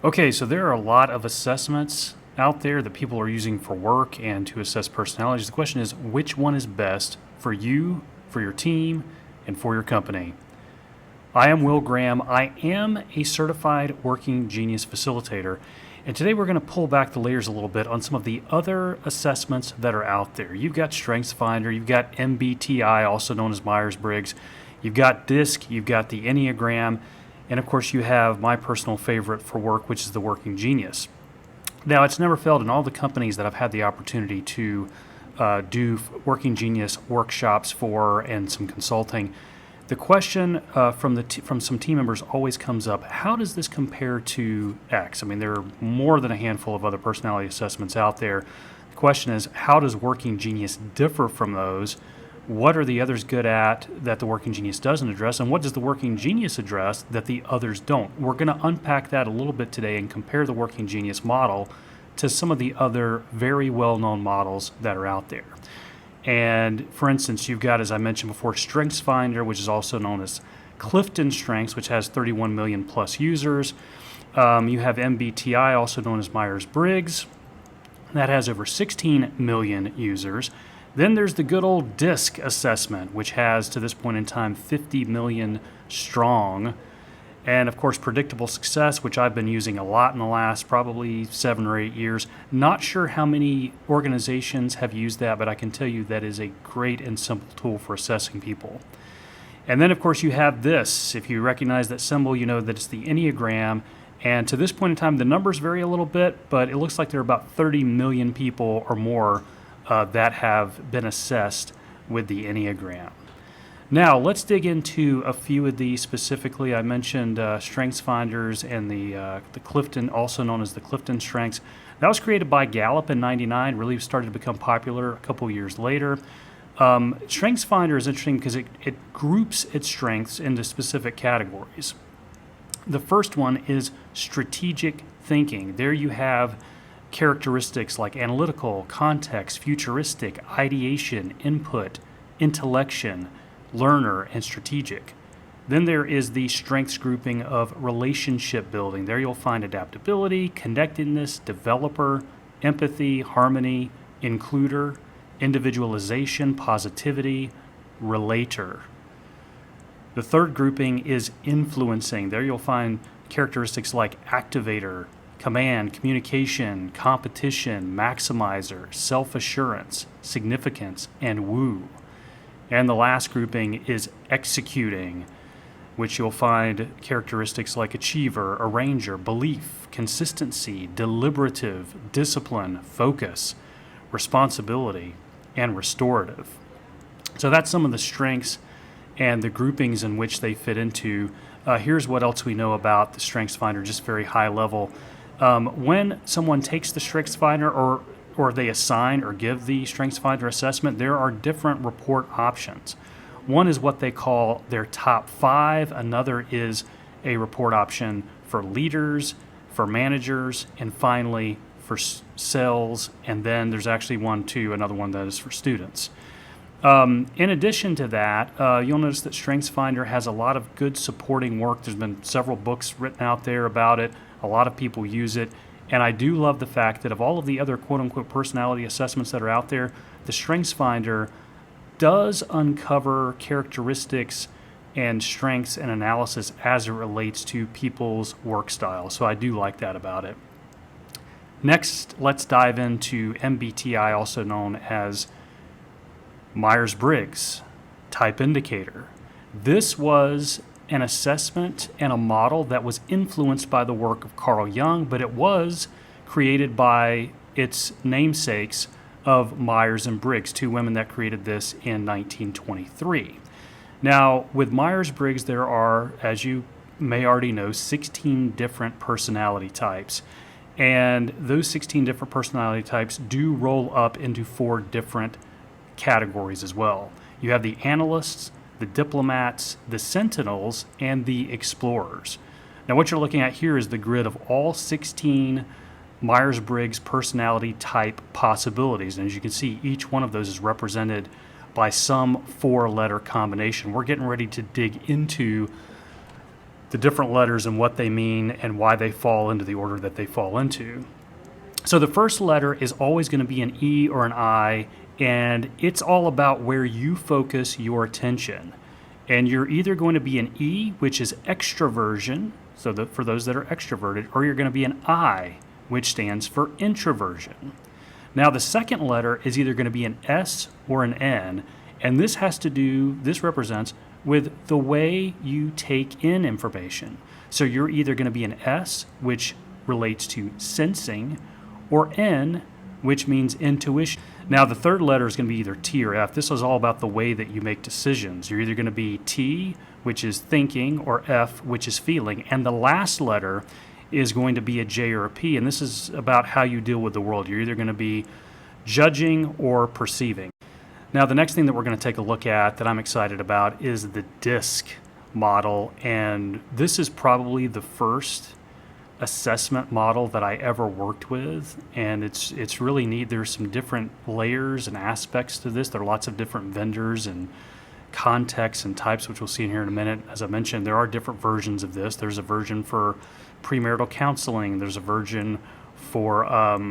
Okay, so there are a lot of assessments out there that people are using for work and to assess personalities. The question is, which one is best for you, for your team, and for your company? I am Will Graham. I am a certified working genius facilitator. And today we're going to pull back the layers a little bit on some of the other assessments that are out there. You've got StrengthsFinder, you've got MBTI, also known as Myers-Briggs, you've got DISC, you've got the Enneagram, and of course you have my personal favorite for work, which is the Working Genius. Now, it's never failed in all the companies that I've had the opportunity to do Working Genius workshops for and some consulting. The question from some team members always comes up: how does this compare to X? I mean, there are more than a handful of other personality assessments out there. The question is, how does Working Genius differ from those? What are the others good at that the Working Genius doesn't address? And what does the Working Genius address that the others don't? We're going to unpack that a little bit today and compare the Working Genius model to some of the other very well-known models that are out there. And for instance, you've got, as I mentioned before, StrengthsFinder, which is also known as Clifton Strengths, which has 31 million plus users. You have MBTI, also known as Myers-Briggs. That has over 16 million users. Then there's the good old DISC assessment, which has, to this point in time, 50 million strong. And of course, Predictable Success, which I've been using a lot in the last probably 7 or 8 years. Not sure how many organizations have used that, but I can tell you that is a great and simple tool for assessing people. And then, of course, you have this. If you recognize that symbol, you know that it's the Enneagram. And to this point in time, the numbers vary a little bit, but it looks like there are about 30 million people or more that have been assessed with the Enneagram. Now, let's dig into a few of these specifically. I mentioned StrengthsFinders and the Clifton, also known as the Clifton Strengths. That was created by Gallup in '99, really started to become popular a couple years later. StrengthsFinder is interesting because it groups its strengths into specific categories. The first one is strategic thinking. There you have characteristics like analytical, context, futuristic, ideation, input, intellection, learner, and strategic. Then there is the strengths grouping of relationship building. There you'll find adaptability, connectedness, developer, empathy, harmony, includer, individualization, positivity, relator. The third grouping is influencing. There you'll find characteristics like activator, command, communication, competition, maximizer, self-assurance, significance, and woo. And the last grouping is executing, which you'll find characteristics like achiever, arranger, belief, consistency, deliberative, discipline, focus, responsibility, and restorative. So that's some of the strengths and the groupings in which they fit into. Here's what else we know about the StrengthsFinder, just very high level. When someone takes the StrengthsFinder or they assign or give the StrengthsFinder assessment, there are different report options. One is what they call their top 5. Another is a report option for leaders, for managers, and finally for sales. And then there's actually another one that is for students. In addition to that, you'll notice that StrengthsFinder has a lot of good supporting work. There's been several books written out there about it. A lot of people use it. And I do love the fact that of all of the other quote-unquote personality assessments that are out there, the StrengthsFinder does uncover characteristics and strengths and analysis as it relates to people's work style. So I do like that about it. Next, let's dive into MBTI, also known as Myers-Briggs Type Indicator. This was an assessment and a model that was influenced by the work of Carl Jung, but it was created by its namesakes of Myers and Briggs, 2 women that created this in 1923. Now, with Myers-Briggs, there are, as you may already know, 16 different personality types. And those 16 different personality types do roll up into 4 different categories as well. You have the analysts, the diplomats, the sentinels, and the explorers. Now, what you're looking at here is the grid of all 16 Myers-Briggs personality type possibilities. And as you can see, each one of those is represented by some 4-letter combination. We're getting ready to dig into the different letters and what they mean and why they fall into the order that they fall into. So the first letter is always going to be an E or an I, and it's all about where you focus your attention. And you're either going to be an E, which is extroversion, so that for those that are extroverted, or you're going to be an I, which stands for introversion. Now the second letter is either going to be an S or an N, and this represents with the way you take in information. So you're either going to be an S, which relates to sensing, or N, which means intuition. Now the third letter is going to be either T or F. This is all about the way that you make decisions. You're either going to be T, which is thinking, or F, which is feeling. And the last letter is going to be a J or a P, and this is about how you deal with the world. You're either going to be judging or perceiving. Now the next thing that we're going to take a look at that I'm excited about is the DISC model, and this is probably the first assessment model that I ever worked with, and it's really neat. There's some different layers and aspects to this. There are lots of different vendors and contexts and types, which we'll see in here in a minute. As I mentioned, there are different versions of this. There's a version for premarital counseling. There's a version for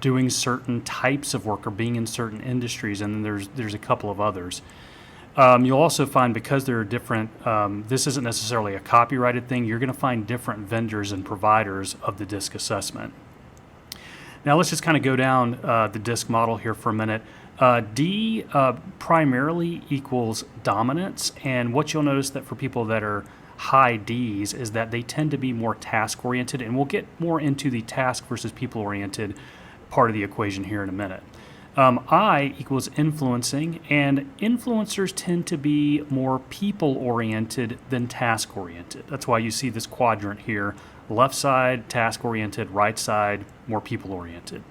doing certain types of work or being in certain industries, and then there's a couple of others. You'll also find, because there are different, this isn't necessarily a copyrighted thing, you're going to find different vendors and providers of the DISC assessment. Now let's just kind of go down the DISC model here for a minute. D primarily equals dominance, and what you'll notice that for people that are high Ds is that they tend to be more task-oriented, and we'll get more into the task versus people-oriented part of the equation here in a minute. I equals influencing, and influencers tend to be more people-oriented than task-oriented. That's why you see this quadrant here. Left side, task-oriented, right side, more people-oriented.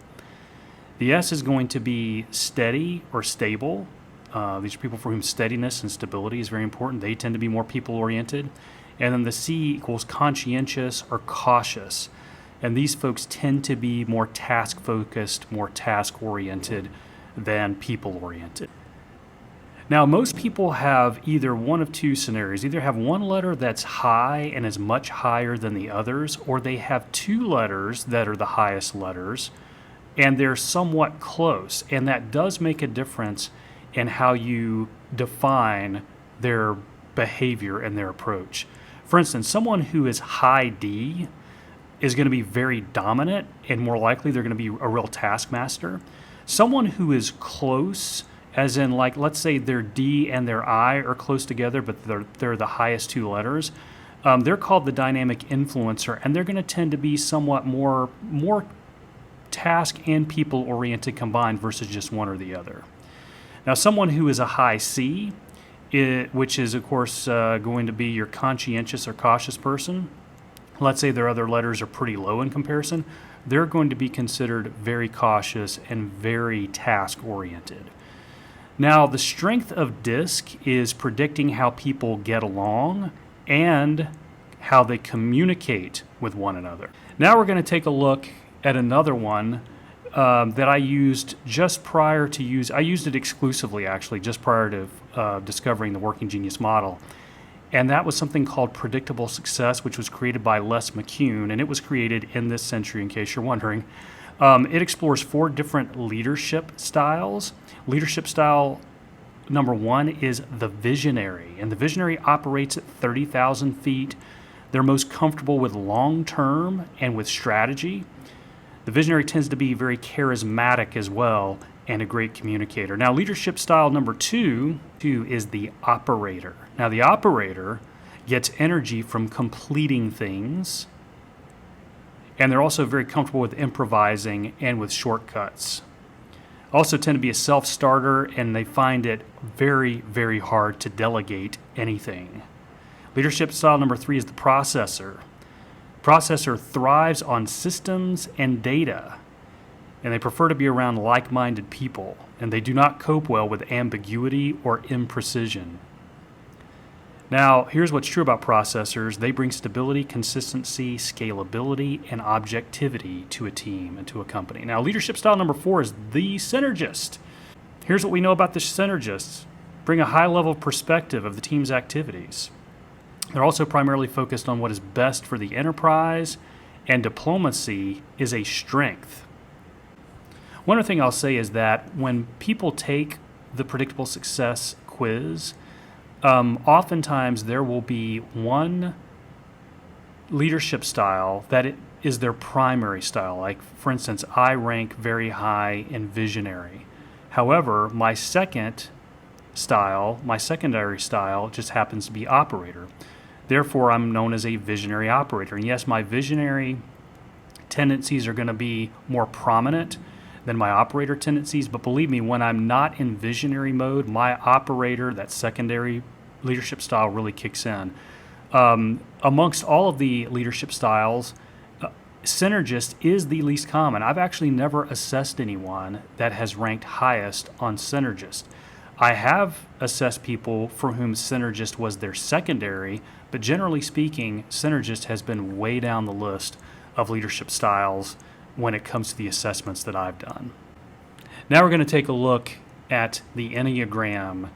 The S is going to be steady or stable. These are people for whom steadiness and stability is very important. They tend to be more people-oriented. And then the C equals conscientious or cautious. And these folks tend to be more task-focused, more task-oriented than people-oriented. Now, most people have either one of two scenarios. Either have one letter that's high and is much higher than the others, or they have two letters that are the highest letters, and they're somewhat close. And that does make a difference in how you define their behavior and their approach. For instance, someone who is high D is going to be very dominant, and more likely they're going to be a real taskmaster. Someone who is close, as in, like, let's say their D and their I are close together, but they're the highest two letters, they're called the dynamic influencer, and they're going to tend to be somewhat more task and people oriented combined versus just one or the other. Now, someone who is a high C, which is of course going to be your conscientious or cautious person, let's say their other letters are pretty low in comparison, they're going to be considered very cautious and very task-oriented. Now, the strength of DISC is predicting how people get along and how they communicate with one another. Now we're going to take a look at another one that I used just prior to I used it exclusively, actually, just prior to discovering the Working Genius model. And that was something called predictable success, which was created by Les McCune, and it was created in this century, in case you're wondering. It explores 4 different leadership styles. Leadership style number 1 is the visionary, and the visionary operates at 30,000 feet. They're most comfortable with long-term and with strategy. The visionary tends to be very charismatic as well, and a great communicator. Now, leadership style number 2 is the operator. Now, the operator gets energy from completing things, and they're also very comfortable with improvising and with shortcuts. Also tend to be a self-starter, and they find it very, very hard to delegate anything. Leadership style number 3 is the processor. Processor thrives on systems and data, and they prefer to be around like-minded people, and they do not cope well with ambiguity or imprecision. Now, here's what's true about processors. They bring stability, consistency, scalability, and objectivity to a team and to a company. Now, leadership style number 4 is the synergist. Here's what we know about the synergists. Bring a high level of perspective of the team's activities. They're also primarily focused on what is best for the enterprise, and diplomacy is a strength. One other thing I'll say is that when people take the predictable success quiz, oftentimes there will be one leadership style that is their primary style. Like, for instance, I rank very high in visionary. However, my secondary style just happens to be operator. Therefore, I'm known as a visionary operator. And yes, my visionary tendencies are going to be more prominent than my operator tendencies. But believe me, when I'm not in visionary mode, my operator, that secondary leadership style, really kicks in. Amongst all of the leadership styles, synergist is the least common. I've actually never assessed anyone that has ranked highest on synergist. I have assessed people for whom synergist was their secondary, but generally speaking, synergist has been way down the list of leadership styles when it comes to the assessments that I've done. Now we're going to take a look at the Enneagram.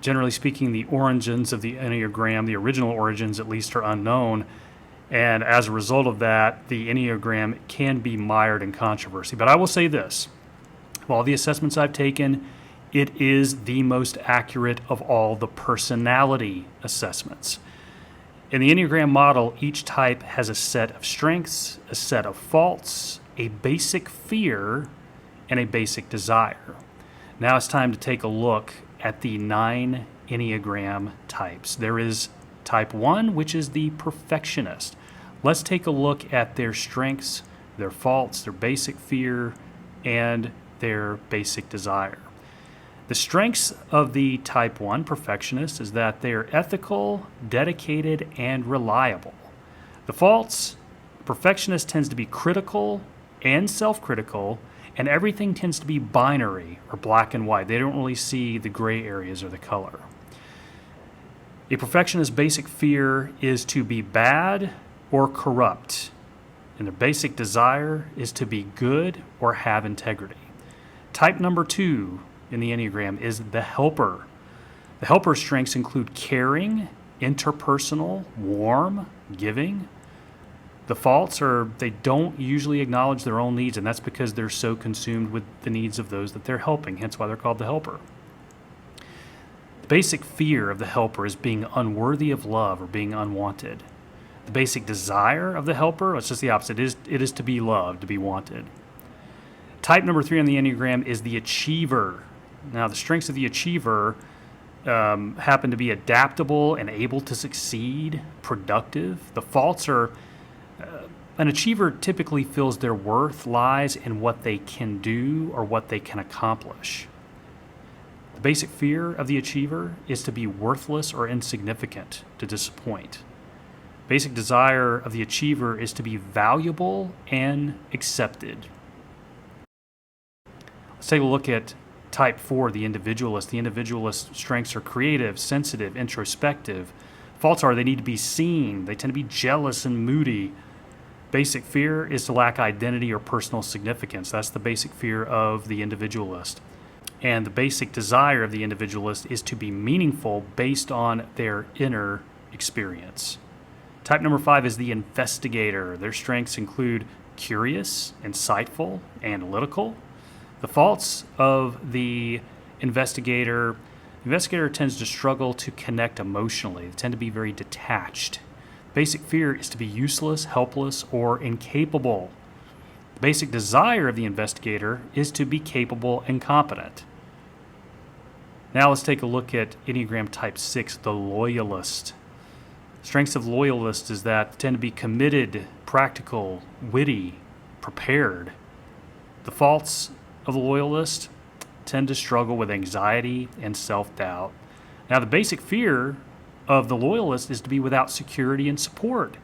Generally speaking, the origins of the Enneagram, the original origins at least, are unknown. And as a result of that, the Enneagram can be mired in controversy. But I will say this: of all the assessments I've taken, it is the most accurate of all the personality assessments. In the Enneagram model, each type has a set of strengths, a set of faults, a basic fear, and a basic desire. Now it's time to take a look at the 9 Enneagram types. There is type 1, which is the perfectionist. Let's take a look at their strengths, their faults, their basic fear, and their basic desire. The strengths of the type 1 perfectionist is that they are ethical, dedicated, and reliable. The faults: perfectionist tends to be critical and self-critical, and everything tends to be binary or black and white. They don't really see the gray areas or the color. A perfectionist's basic fear is to be bad or corrupt, and their basic desire is to be good or have integrity. Type number 2 in the Enneagram is the helper. The helper's strengths include caring, interpersonal, warm, giving. The faults are they don't usually acknowledge their own needs, and that's because they're so consumed with the needs of those that they're helping, hence why they're called the helper. The basic fear of the helper is being unworthy of love or being unwanted. The basic desire of the helper, it's just the opposite. It is to be loved, to be wanted. Type number 3 on the Enneagram is the achiever. Now, the strengths of the achiever happen to be adaptable and able to succeed, productive. The faults are an achiever typically feels their worth lies in what they can do or what they can accomplish. The basic fear of the achiever is to be worthless or insignificant, to disappoint. Basic desire of the achiever is to be valuable and accepted. Let's take a look at type 4, the individualist. The individualist strengths are creative, sensitive, introspective. Faults are they need to be seen. They tend to be jealous and moody. Basic fear is to lack identity or personal significance. That's the basic fear of the individualist. And the basic desire of the individualist is to be meaningful based on their inner experience. Type number 5 is the investigator. Their strengths include curious, insightful, analytical. The faults of the investigator tends to struggle to connect emotionally. They tend to be very detached. Basic fear is to be useless, helpless, or incapable. The basic desire of the investigator is to be capable and competent. Now let's take a look at Enneagram Type 6, the loyalist. Strengths of loyalists is that they tend to be committed, practical, witty, prepared. The faults of the loyalist tend to struggle with anxiety and self-doubt. Now, the basic fear of the loyalist is to be without security and support.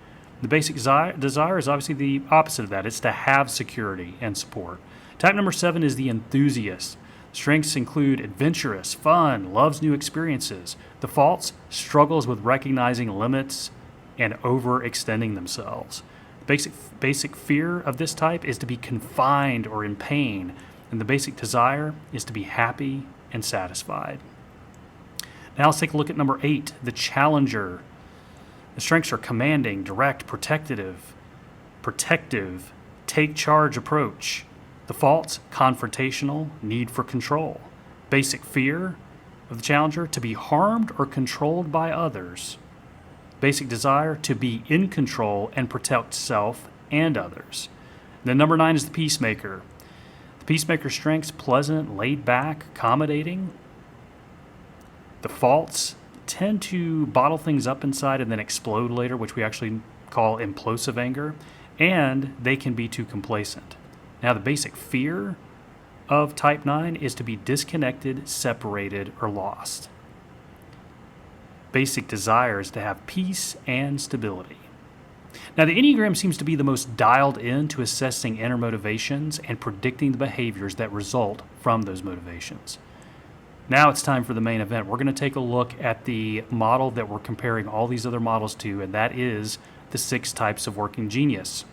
The basic desire is obviously the opposite of that. It's to have security and support. Type number 7 is the enthusiast. Strengths include adventurous, fun, loves new experiences. The faults: struggles with recognizing limits and overextending themselves. Basic fear of this type is to be confined or in pain, and the basic desire is to be happy and satisfied. Now let's take a look at number 8, the challenger. The strengths are commanding, direct, protective, take charge approach. The faults, confrontational, need for control. Basic fear of the challenger, to be harmed or controlled by others. Basic desire, to be in control and protect self and others. Then number 9 is the peacemaker. The peacemaker strengths, pleasant, laid back, accommodating. The faults tend to bottle things up inside and then explode later, which we actually call implosive anger, and they can be too complacent. Now, the basic fear of type 9 is to be disconnected, separated, or lost. Basic desire is to have peace and stability. Now, the Enneagram seems to be the most dialed in to assessing inner motivations and predicting the behaviors that result from those motivations. Now it's time for the main event. We're going to take a look at the model that we're comparing all these other models to, and that is the 6 types of working genius.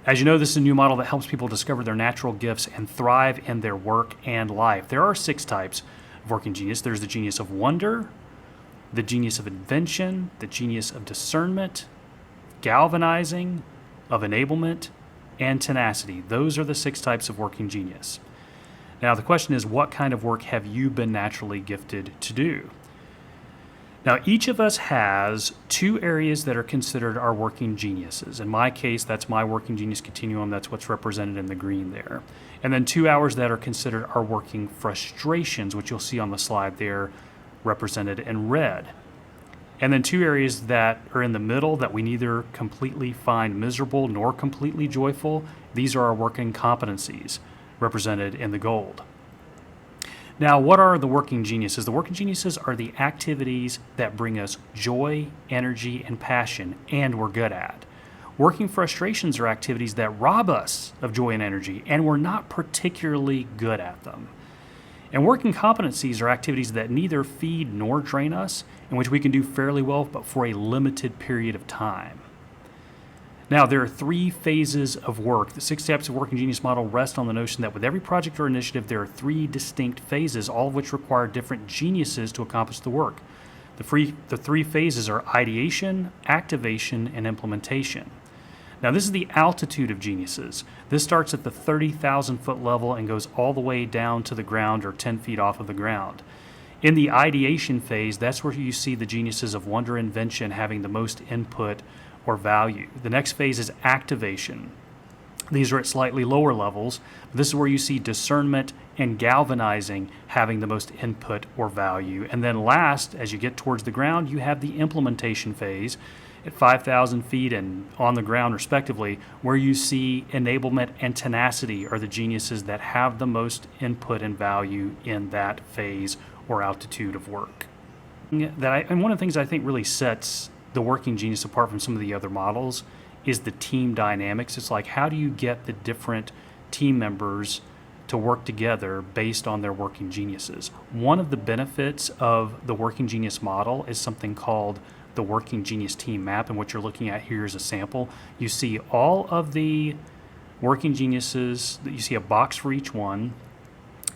As you know, this is a new model that helps people discover their natural gifts and thrive in their work and life. There are 6 types of working genius. There's the genius of wonder, the genius of invention, the genius of discernment, galvanizing, of enablement, and tenacity. Those are the 6 types of working genius. Now, the question is, what kind of work have you been naturally gifted to do? Now, each of us has 2 areas that are considered our working geniuses. In my case, that's my working genius continuum. That's what's represented in the green there. And then 2 hours that are considered our working frustrations, which you'll see on the slide there, represented in red. And then 2 areas that are in the middle that we neither completely find miserable nor completely joyful. These are our working competencies, represented in the gold. Now, what are the working geniuses? The working geniuses are the activities that bring us joy, energy, and passion, and we're good at. Working frustrations are activities that rob us of joy and energy, and we're not particularly good at them. And working competencies are activities that neither feed nor drain us, in which we can do fairly well, but for a limited period of time. Now, there are 3 phases of work. The 6 types of working genius model rest on the notion that with every project or initiative, there are 3 distinct phases, all of which require different geniuses to accomplish the work. The 3 phases are ideation, activation, and implementation. Now, this is the altitude of geniuses. This starts at the 30,000 foot level and goes all the way down to the ground or 10 feet off of the ground. In the ideation phase, that's where you see the geniuses of wonder and invention having the most input or value. The next phase is activation. These are at slightly lower levels. This is where you see discernment and galvanizing having the most input or value. And then last, as you get towards the ground, you have the implementation phase at 5,000 feet and on the ground respectively, where you see enablement and tenacity are the geniuses that have the most input and value in that phase or altitude of work. And one of the things I think really sets the working genius apart from some of the other models is the team dynamics. It's like, how do you get the different team members to work together based on their working geniuses? One of the benefits of the working genius model is something called the working genius team map, and what you're looking at here is a sample. You see all of the working geniuses, you see a box for each one.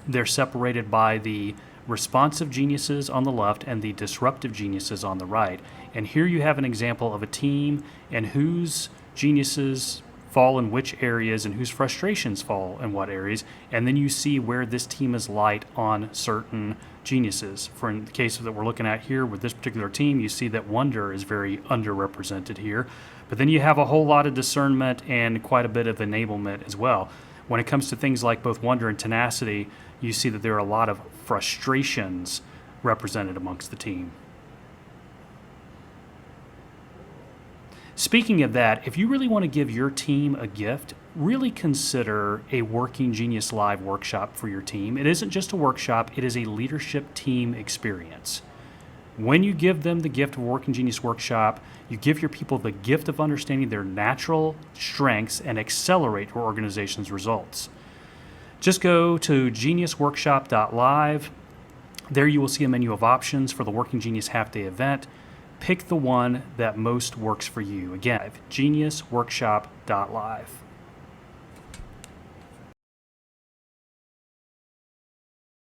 They're separated by the responsive geniuses on the left and the disruptive geniuses on the right. And here you have an example of a team and whose geniuses fall in which areas and whose frustrations fall in what areas. And then you see where this team is light on certain geniuses. For in the case that we're looking at here with this particular team, you see that wonder is very underrepresented here. But then you have a whole lot of discernment and quite a bit of enablement as well. When it comes to things like both wonder and tenacity, you see that there are a lot of frustrations represented amongst the team. Speaking of that, if you really want to give your team a gift, really consider a Working Genius Live workshop for your team. It isn't just a workshop, it is a leadership team experience. When you give them the gift of a Working Genius workshop, you give your people the gift of understanding their natural strengths and accelerate your organization's results. Just go to geniusworkshop.live. There you will see a menu of options for the Working Genius half-day event. Pick the one that most works for you. Again, geniusworkshop.live.